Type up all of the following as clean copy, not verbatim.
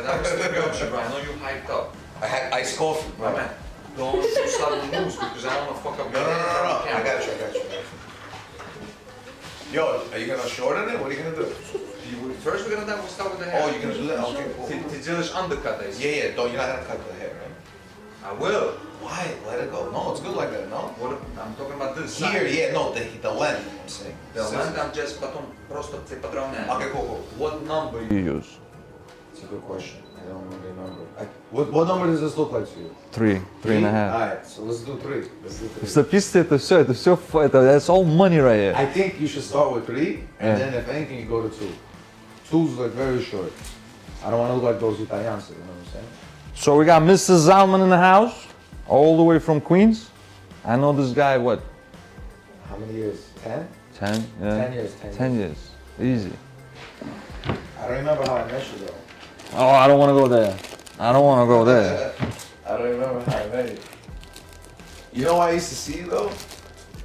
that was the option, bro. I know you hyped up. I had iced coffee, bro. Man, don't start the moves because I don't want to fuck up No. your I got you. Yo, are you gonna shorten it? What are you gonna do? First we're gonna start with the hair. Oh, you're gonna do that? Okay, cool. Ти делаешь undercut, I see. Yeah. Don't, you're not gonna cut the hair, right? I will. Why? Let it go. No, it's good like that, no? What, I'm talking about this Here, side. yeah, no, the length, I'm saying. The length I'm just потом просто ты подровняешь. Okay, cool. What number you use? It's a good question. I don't remember the number. What number does this look like to you? 3.5. Alright, so let's do 3. В записке это все, that's all money right here. I think you should start with 3, and Yeah. then if anything, you go to 2. 2's like very short. I don't want to look like those Italians, you know what I'm saying? So we got Mr. Zalman in the house, all the way from Queens. I know this guy, what, How many years? 10? 10? Yeah. 10 years. 10 years, easy. I don't remember how I met you though. Oh, I don't want to go there. I don't want to go there. I don't remember how I met you. You know why I used to see you though?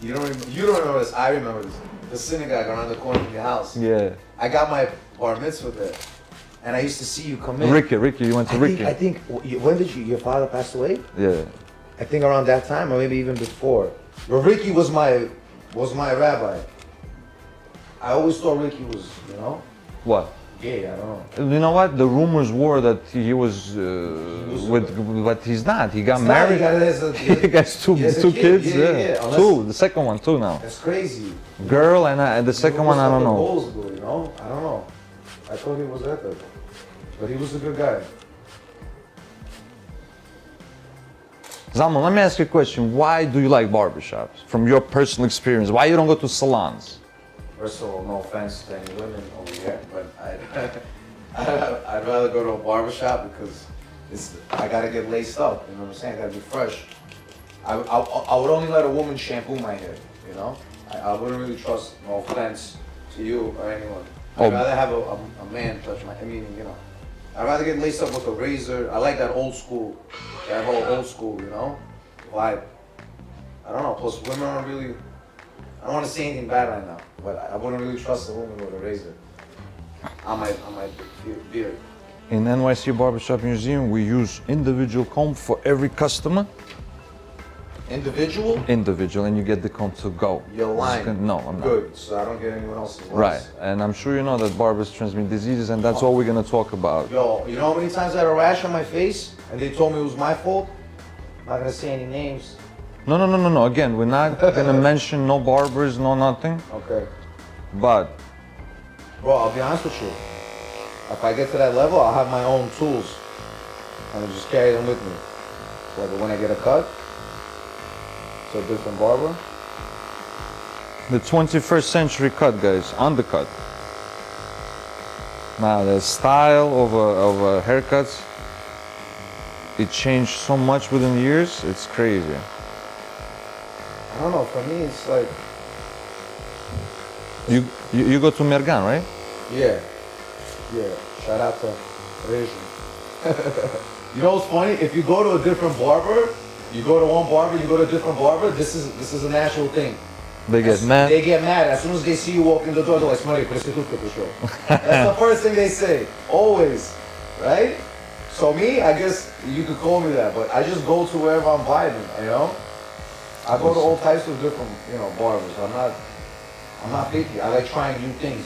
You don't remember this, I remember this. The synagogue around the corner from your house. Yeah. I got my bar mitzvah there. And I used to see you come in. Ricky, you went to Ricky. I think, when did your father pass away? Yeah. I think around that time, or maybe even before. But Ricky was my rabbi. I always thought Ricky was, you know, What? gay. I don't know. You know what? The rumors were that he was with, but he's not. He got married. He has two kids. Yeah. Unless, Two. The second one too now. That's crazy. Girl and the second one I don't know. You know, I don't know. I thought he was that though, but he was a good guy. Zalman, let me ask you a question. Why do you like barbershops? From your personal experience, why you don't go to salons? First of all, no offense to any women over here, but I'd rather go to a barbershop because I gotta get laced up. You know what I'm saying? I gotta be fresh. I would only let a woman shampoo my hair. You know, I wouldn't really trust. No offense to you or anyone. I'd rather have a man touch my. I mean, you know, I'd rather get laced up with a razor. I like that old school, that whole old school, you know, vibe. I don't know. Plus, women aren't really. I don't want to say anything bad right now, but I wouldn't really trust a woman with a razor on my beard. In NYC Barbershop Museum, we use individual comb for every customer. Individual? Individual, and you get the comb to go. You're lying. No, I'm not. Good, so I don't get anyone else's. Right, and I'm sure you know that barbers transmit diseases, and that's what we're gonna talk about. Yo, you know how many times I had a rash on my face, and they told me it was my fault? I'm not gonna say any names. No. Again, we're not gonna mention no barbers, no nothing. Okay. But Bro, I'll be honest with you. If I get to that level, I'll have my own tools, and I'll just carry them with me. Whether when I get a cut, it's a different barber. the 21st century cut, guys, undercut. Now the style of haircuts, it changed so much within years. It's crazy. I don't know. For me, it's like You go to Mergan, right? yeah. Shout out to Rejim. You know what's funny? If you go to a different barber, you go to one barber, you go to a different barber. This is a natural thing. They get mad. They get mad as soon as they see you walk in the door. They're like, "Смотри, проститутка пришел." That's the first thing they say, always, right? So me, I guess you could call me that, but I just go to wherever I'm vibing, you know. I go to all types of different, you know, barbers. I'm not picky. I like trying new things.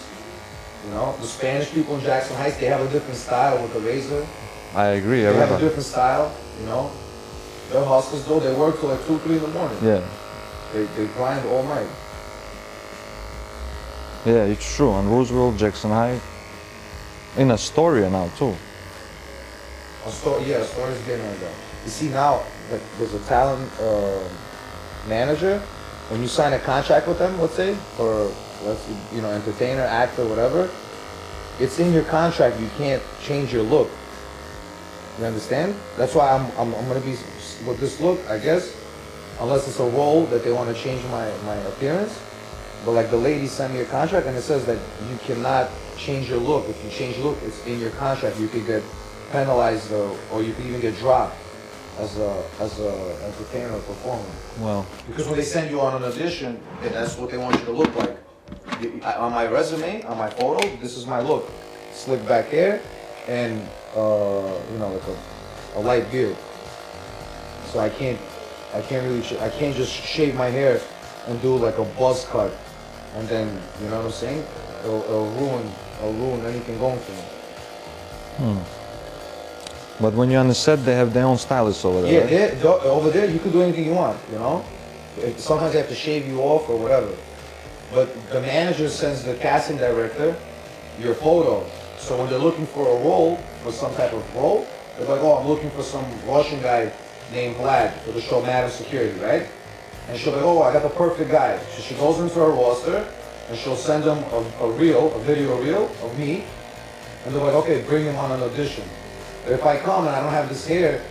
You know, the Spanish people in Jackson Heights, they have a different style with the razor. I agree. They have a different style, you know. They're hustlers though. They work till like 2, 3 in the morning. Yeah. They grind all night. Yeah, it's true. On Roosevelt, Jackson Heights, in Astoria now too. Astoria's getting like that. You see now, like, there's a talent manager. When you sign a contract with them, let's say, or you know, entertainer, actor, whatever, it's in your contract. You can't change your look. You understand? That's why I'm gonna be with this look, I guess, unless it's a role that they want to change my appearance. But like the lady sent me a contract, and it says that you cannot change your look. If you change your look, it's in your contract. You could get penalized, or you could even get dropped as a entertainer or performer. Well, Because when they send you on an audition, that's what they want you to look like. On my resume, on my photo, this is my look. Slick back hair, and like a light beard. So I can't really, I can't just shave my hair and do like a buzz cut, and then you know what I'm saying? It'll ruin anything going for me. But when you're on the set, they have their own stylists over there. Yeah, right? over there you can do anything you want, you know? Sometimes they have to shave you off or whatever. But the manager sends the casting director your photo. So when they're looking for a role, for some type of role, they're like, oh, I'm looking for some Russian guy named Vlad for the show Madam Security, right? And she'll be like, oh, I got the perfect guy. So she goes into her roster and she'll send them a video reel of me. And they're like, okay, bring him on an audition. If I come and I don't have this hair,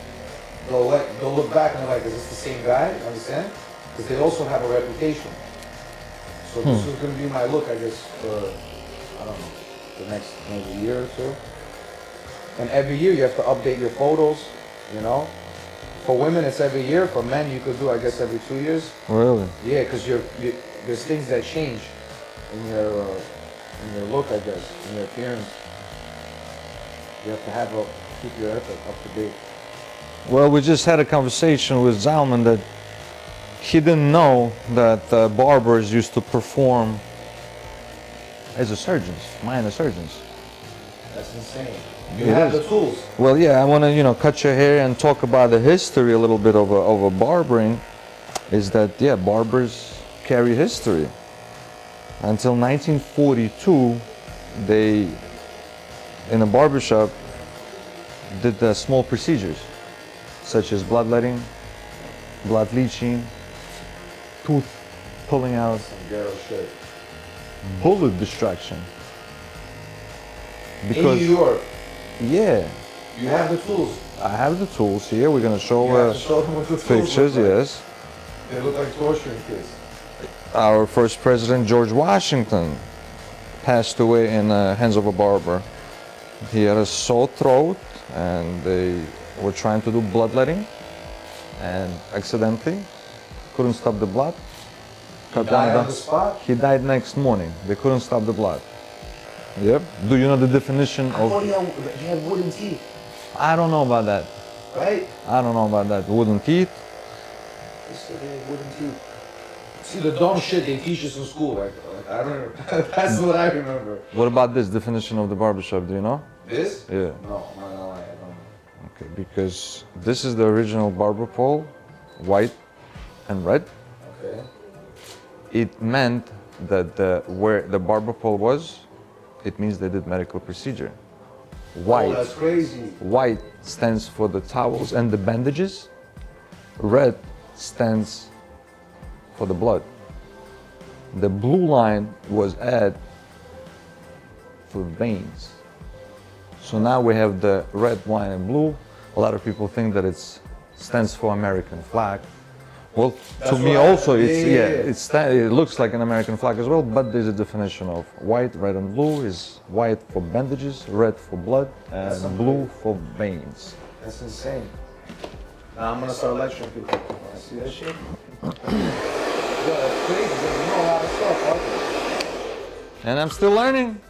they'll look back and they're like, is this the same guy? You understand? Because they also have a reputation. So this is going to be my look, I guess, for, I don't know, the next maybe year or two. And every year you have to update your photos, you know? For women, it's every year. For men, you could do, I guess, every 2 years. Really? Yeah, because there's things that change in your look, I guess, in your appearance. You have to keep your effort up to date. Well, we just had a conversation with Zalman that he didn't know that barbers used to perform as a surgeons, minor surgeons. That's insane. You It have is. the tools. Well, yeah, I want to, cut your hair and talk about the history a little bit of a barbering. Is that, yeah, barbers carry history. Until 1942, they, in a barbershop, did small procedures, such as bloodletting, blood leaching, tooth pulling out, Some ghetto shit. bullet destruction. In New York, yeah, you have the tools. I have the tools here. We're gonna show, You have to show them what the tools pictures. look like. Yes, They look like torturing kids. our first president, George Washington, passed away in the hands of a barber. He had a sore throat, and they were trying to do bloodletting, and accidentally couldn't stop the blood. Cut Die down on the spot? He died next morning. They couldn't stop the blood. Yep. Do you know the definition I thought of? he had wooden teeth, I don't know about that. right? I don't know about that. Wooden teeth. They said they had wooden teeth. See, the dumb shit they teach us in school, like I don't know. That's what I remember. What about this definition of the barbershop? Do you know? This? Yeah. No, I don't know. Okay. Because this is the original barber pole, white and red. Okay. It meant that where the barber pole was, it means they did medical procedure. White. Oh, that's crazy. White stands for the towels and the bandages. Red stands for the blood. The blue line was added for veins. So now we have the red, white, and blue. A lot of people think that it stands for American flag. Well, That's to me what I- also, yeah. it looks like an American flag as well, but there's a definition of white, red, and blue is white for bandages, red for blood, and blue for veins. That's insane. Now I'm gonna start lecturing people. I see that shit. Yo, that's crazy. You know a lot of stuff, huh? And I'm still learning.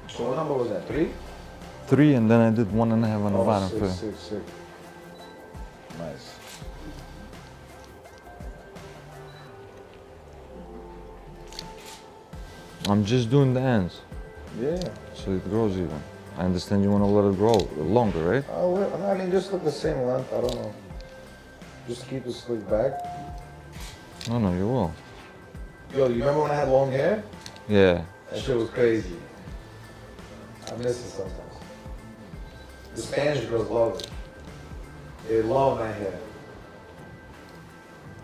So what number was that? 3? 3, and then I did 1.5 on the bottom. Six, six, six. Nice. I'm just doing the ends, Yeah. so it grows even. I understand you want to let it grow longer, right? I mean, just look the same length. I don't know. Just keep it slick back. No, no, you will. Yo, you remember when I had long hair? Yeah. That shit was crazy. I miss it sometimes. The Spanish girls love it. They love my hair.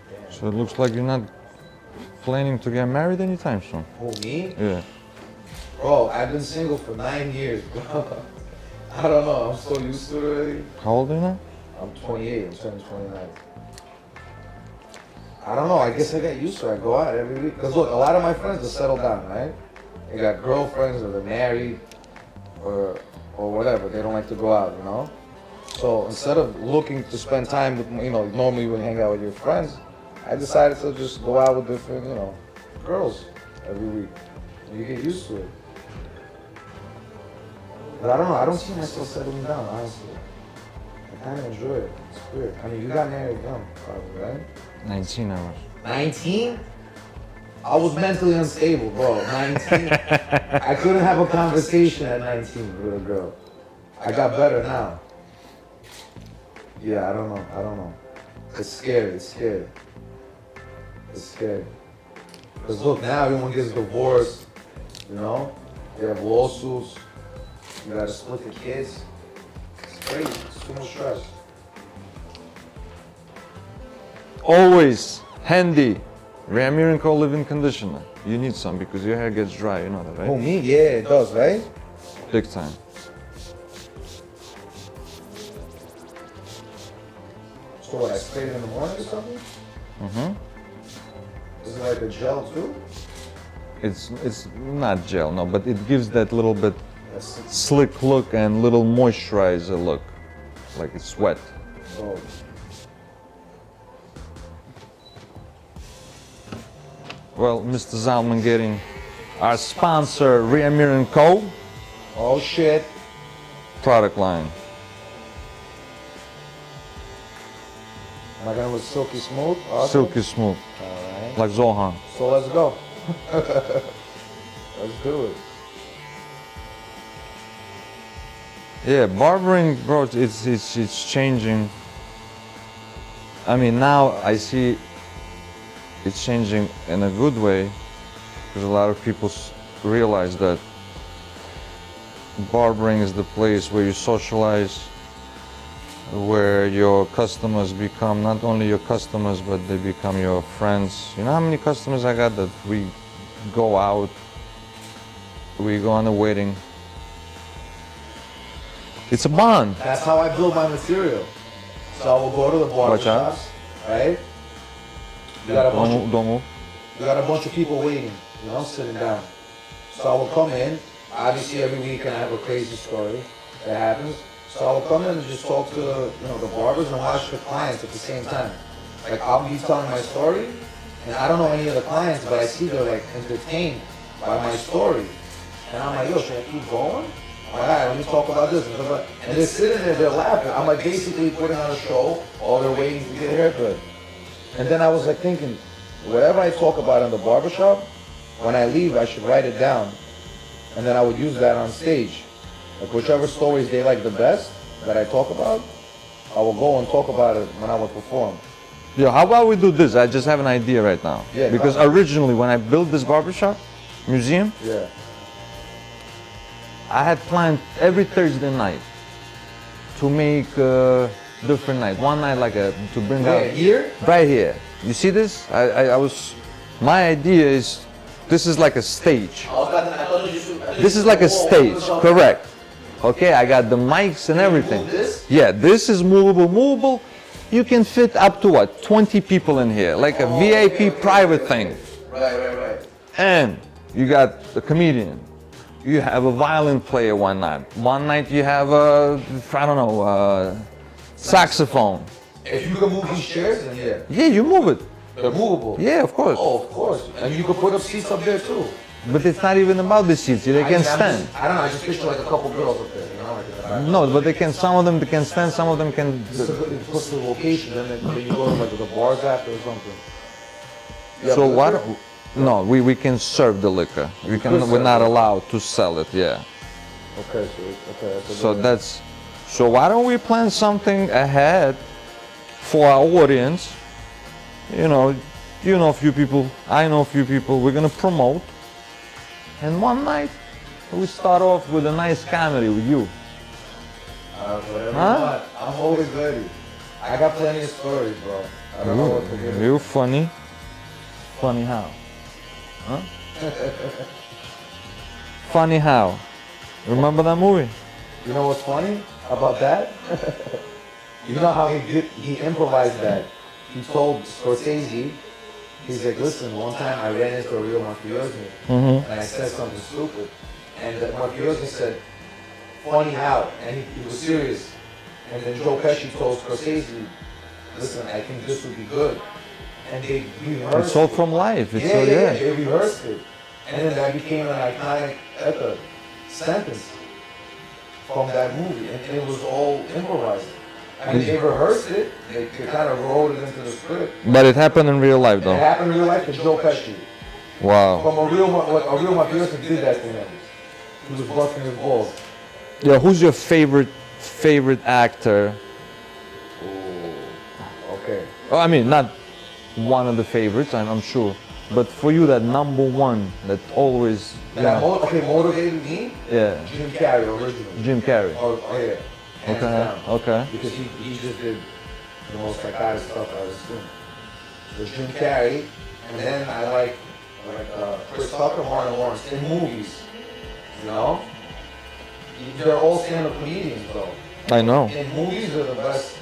Damn. So it looks like you're not planning to get married anytime soon. Who, me? Yeah. Bro, I've been single for 9 years, bro. I don't know, I'm so used to it already. How old are you now? I'm 28, I'm turning 29. I don't know, I guess I got used to it. I go out every week. Because look, a lot of my friends are settled down, right? They got girlfriends or they're married or whatever. They don't like to go out, you know? So instead of looking to spend time with, normally you would hang out with your friends, I decided to just go out with different, you know, girls every week. And you get used to it. But I don't know, I don't see myself settling down, honestly. I kind of enjoy it. It's weird. I mean, you got married young, probably, right? 19 hours. 19? I was mentally unstable, bro. 19? I couldn't have a conversation at 19 with a girl. I got better now. Yeah, I don't know. It's scary, It's scary. Because look, now everyone gets divorced, you know? They have lawsuits. You gotta split the kids. It's crazy, it's too much stress. Always handy Rear Co leave-in conditioner. You need some because your hair gets dry, you know that, right? Oh, me? Yeah, it does, right? Big time. So what, I sprayed it in the morning or something? Is it like a gel too? It's not gel, no, but it gives that little bit That's slick look and little moisturizer look, like it's wet. oh. Well, Mr. Zalman getting our sponsor, Rear Co. Oh shit. product line. Am I gonna look silky smooth? Awesome. Silky smooth, Alright. like Zohan. So let's go. Let's do it. Yeah, barbering, bro, it's changing. I mean, now I see it's changing in a good way because a lot of people realize that barbering is the place where you socialize, where your customers become not only your customers, but they become your friends. You know how many customers I got that we go out, we go on a wedding. It's a bond. That's how I build my material. So I will go to the barber Watch out. shops, right? You got a bunch of Don't move. You got a bunch of people waiting, you know, sitting down. So I will come in. Obviously, every weekend I have a crazy story that happens. So I will come in and just talk to the barbers and watch the clients at the same time. Like I'll be telling my story, and I don't know any of the clients, but I see they're like entertained by my story, and I'm like, yo, should I keep going? All right, let me talk about this. And they're sitting there, they're laughing. I'm like basically putting on a show while they're waiting to get a haircut. And then I was like thinking, whatever I talk about in the barbershop, when I leave, I should write it down. And then I would use that on stage. Like whichever stories they like the best that I talk about, I will go and talk about it when I would perform. Yo, how about we do this? I just have an idea right now. Yeah, because originally when I built this barbershop museum, Yeah. I had planned every Thursday night to make a different night. One night like to bring Wait, out here? right here. You see this? My idea is this is like a stage. This is like a stage, correct? Okay, I got the mics and everything. move this? Yeah, this is movable. You can fit up to what? 20 people in here, like a VIP private thing. Right. And you got the comedian. You have a violin player one night. One night you have a, saxophone. If you can move these chairs, then yeah. Yeah, you move it. They're movable. Yeah, of course. Oh, of course. And you can put up seats up there too. But it's not even about the seats. They can stand. I don't know, I just picture like a couple girls up there, you know, like in the back. No, but they can. Some of them they can stand. Some of them can. It puts the location, and then you go to like the bars after or something. You So have what? liquor? No, we can serve the liquor. We can. could We're not serve it. allowed to sell it. Yeah. Okay, that's a So good- that's. So why don't we plan something ahead for our audience? You know a few people. I know a few people. We're gonna promote. And one night, we start off with a nice comedy with you. whatever Huh? you want. I'm always ready. I got plenty of stories, bro. I don't know what to do. You're funny. Funny how? Huh? Funny how? Remember that movie? You know what's funny about that? You know how he improvised that? He told Scorsese, he's like, listen, one time I ran into a real mafiosi, and I said something stupid, and the mafiosi said, funny how, and he was serious. And then Joe Pesci told Scorsese, listen, I think this would be good. and they rehearsed It's all it. from life. It's Yeah, all, yeah, they rehearsed it. And then that became an iconic sentence from that movie. And it was all improvised. I mean, they rehearsed it, they kind of wrote it into the script. But it happened in real life, It though. happened in real life to Joe Pesci. Wow. From a real mafioso did that to him. He was busting his balls. Yeah. Who's your favorite actor? Oh, okay. Oh, I mean, not one of the favorites, I'm sure. But for you, that number one that always, you That know, motivated me? yeah, Jim Carrey, originally. Jim Carrey. Oh, yeah. Hands down. Okay. Because he just did the most psychotic stuff, I assume. There's Jim Carrey, and then I like Chris Tucker, Martin Lawrence in movies. You know? They're all stand-up comedians, though. I know. In movies, they're the best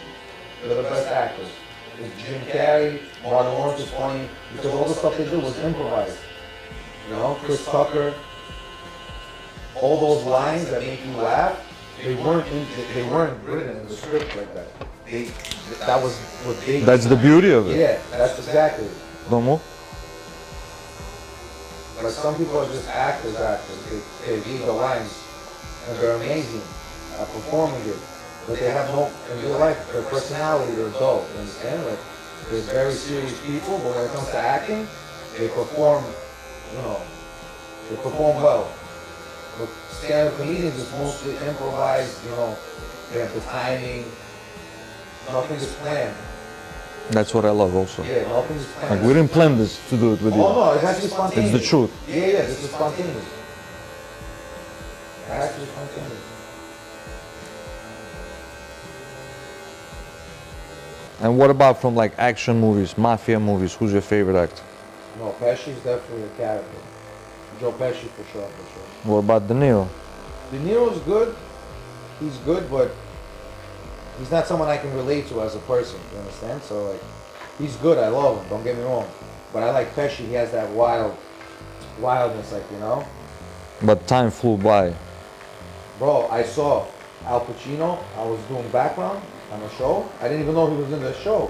actors. It's Jim Carrey, Martin Lawrence is funny, because all the stuff they did was improvised. You know, Chris Tucker, all those lines that make you laugh, they weren't written in the script like that. That was what they. That's the beauty of it. Yeah, that's exactly. Don't move. Like some people are just actors. They read the lines and they're amazing at performing it, but they have no in real life. Their personality, they're dull. You understand? Like they're very serious people, but when it comes to acting, they perform. You know, they perform well. But stand-up comedians is mostly improvised. You know, they have the timing. Nothing is planned. That's what I love also. Yeah, nothing is planned. Like we didn't plan this to do it with you. Oh no, it's actually spontaneous. It's the truth. Yeah, this is spontaneous. It's actually spontaneous. And what about from like action movies, mafia movies? Who's your favorite actor? No, Pesci's definitely a character. Joe Pesci for sure, for sure. What about De Niro? De Niro's good. He's good, but he's not someone I can relate to as a person. You understand? So like, he's good. I love him. Don't get me wrong. But I like Pesci. He has that wildness, like you know. But time flew by. Bro, I saw Al Pacino. I was doing background on a show. I didn't even know he was in the show.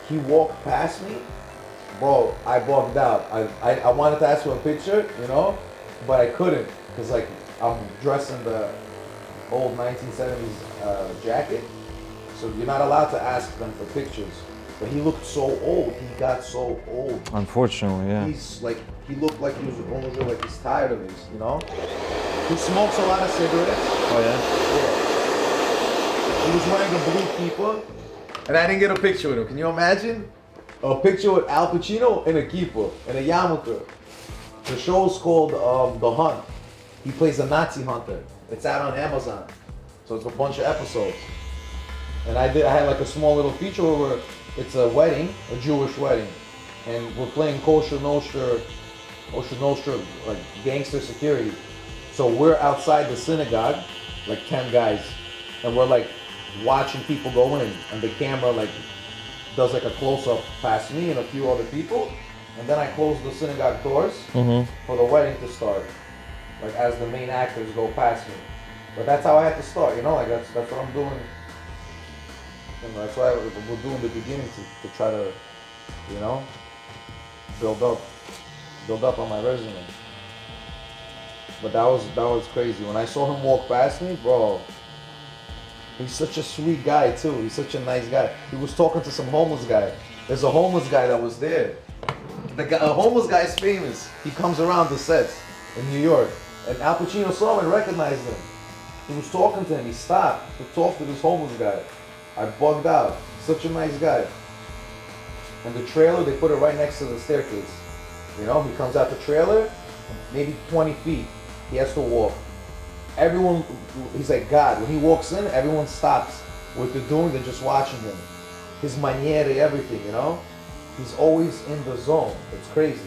He walked past me. Bro, I bugged out. I wanted to ask for a picture, you know, but I couldn't because like I'm dressed in the old 1970s jacket, so you're not allowed to ask them for pictures. But he looked so old. He got so old. Unfortunately, yeah. He's like, he looked like he was almost like he's tired of this, you know. He smokes a lot of cigarettes. Oh yeah. Yeah. He was wearing a blue keeper, and I didn't get a picture with him. Can you imagine? A picture with Al Pacino in a keeper, in a yarmulke. The show's called The Hunt. He plays a Nazi hunter. It's out on Amazon. So it's a bunch of episodes. And I had like a small little feature where it's a wedding, a Jewish wedding. And we're playing kosher nostra, like gangster security. So we're outside the synagogue, like 10 guys, and we're like watching people go in, and the camera like does like a close-up past me and a few other people, and then I close the synagogue doors for the wedding to start, like as the main actors go past me. But that's how I had to start, you know, like that's what I'm doing. You know, that's why we're doing the beginning to try to, you know, build up on my resume. But that was crazy. When I saw him walk past me, bro, he's such a sweet guy too. He's such a nice guy. He was talking to some homeless guy. There's a homeless guy that was there. A homeless guy is famous. He comes around the sets in New York. And Al Pacino saw him and recognized him. He was talking to him. He stopped to talk to this homeless guy. I bugged out. Such a nice guy. And the trailer, they put it right next to the staircase. You know, he comes out the trailer, maybe 20 feet. He has to walk. Everyone, he's like God. When he walks in, everyone stops what they're doing. They're just watching him. His maniere, everything, you know? He's always in the zone. It's crazy.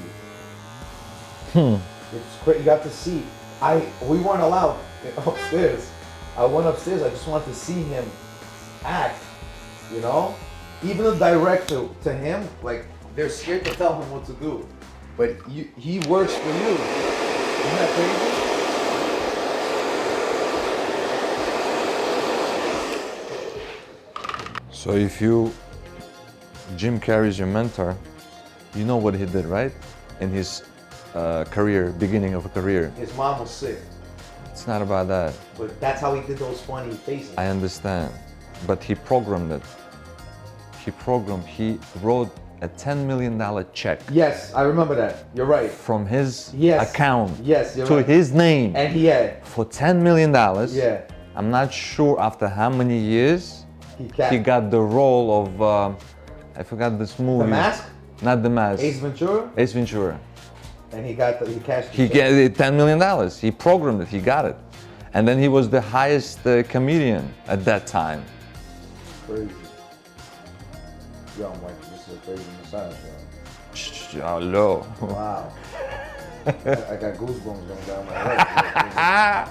It's crazy. You got to see. We weren't allowed upstairs. I went upstairs. I just wanted to see him act, you know? Even the director, to him, like, they're scared to tell him what to do. But he works for you. Isn't that crazy? So if Jim Carrey's your mentor, You know what he did, right? In his career, beginning of a career. His mom was sick, It's not about that. but that's how he did those funny faces. I understand. But he programmed it. He wrote a $10 million check Yes, I remember that. You're right. from his Yes. account Yes, you're to right. his name And he had, for $10 million. yeah, I'm not sure after how many years he he got the role of, I forgot this movie. The Mask, Not The Mask. Ace Ventura, Ace Ventura. and he cashed. He got $10 million. He programmed it. He got it. And then he was the highest comedian at that time. Crazy. Yo, Mike, this is a crazy massage, yo. Hello. Wow. I got goosebumps going down my leg.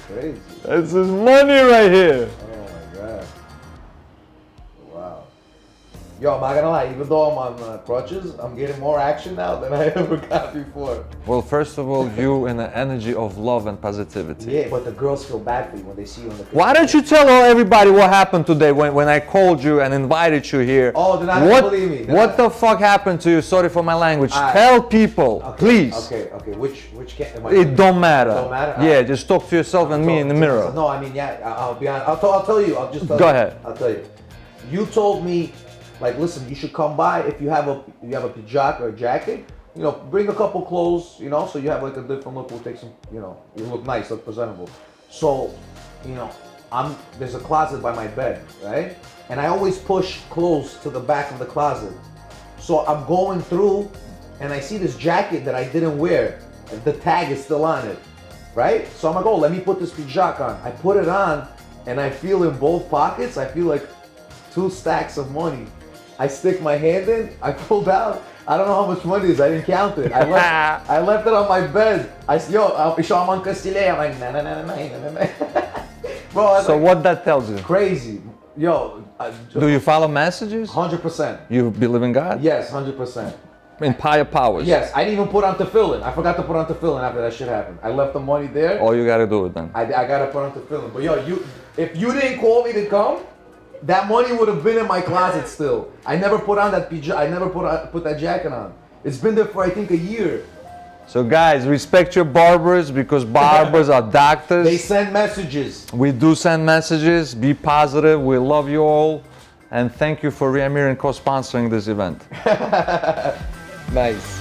Crazy. This is money right here. Oh my god. Wow. Yo, I'm not gonna lie, even though I'm on crutches, I'm getting more action now than I ever got before. Well, first of all, you in an energy of love and positivity. Yeah, but the girls feel bad for you when they see you on the Why don't you tell everybody what happened today when I called you and invited you here? Oh, they're not gonna believe me. They're What not- the fuck happened to you? Sorry for my language. Alright. Tell people, Okay, please. Okay. Which can am I? It don't matter. Don't matter? Yeah, Alright. just talk to yourself and me in the mirror. No, I mean, yeah, I'll be honest. I'll tell you. I'll just tell Go you. ahead. I'll tell you. You told me, like, listen, you should come by if you have a pijak or a jacket. You know, bring a couple clothes. You know, so you have like a different look. We'll take some. You know, you look nice, look presentable. So, you know, there's a closet by my bed, right? And I always push clothes to the back of the closet. So I'm going through, and I see this jacket that I didn't wear. And the tag is still on it, right? So I'm like, oh, let me put this pijak on. I put it on, and I feel in both pockets, I feel like 2 stacks of money. I stick my hand in, I pulled out. I don't know how much money it is. I didn't count it. I left it on my bed. I said, yo, I'm Castile. I'm like, nah. Bro, So what that tells you? crazy. Yo, Do you follow messages? 100%. You believe in God? Yes, 100%. In higher powers? Yes, I didn't even put on tefillin. I forgot to put on tefillin after that shit happened. I left the money there. All you gotta do it then. I gotta put on tefillin. But yo, if you didn't call me to come, that money would have been in my closet still. I never put on that pijama. I never put that jacket on. It's been there for I think a year. So guys, respect your barbers because barbers are doctors. They send messages. We do send messages. Be positive. We love you all. And thank you for Reamir and co-sponsoring this event. Nice.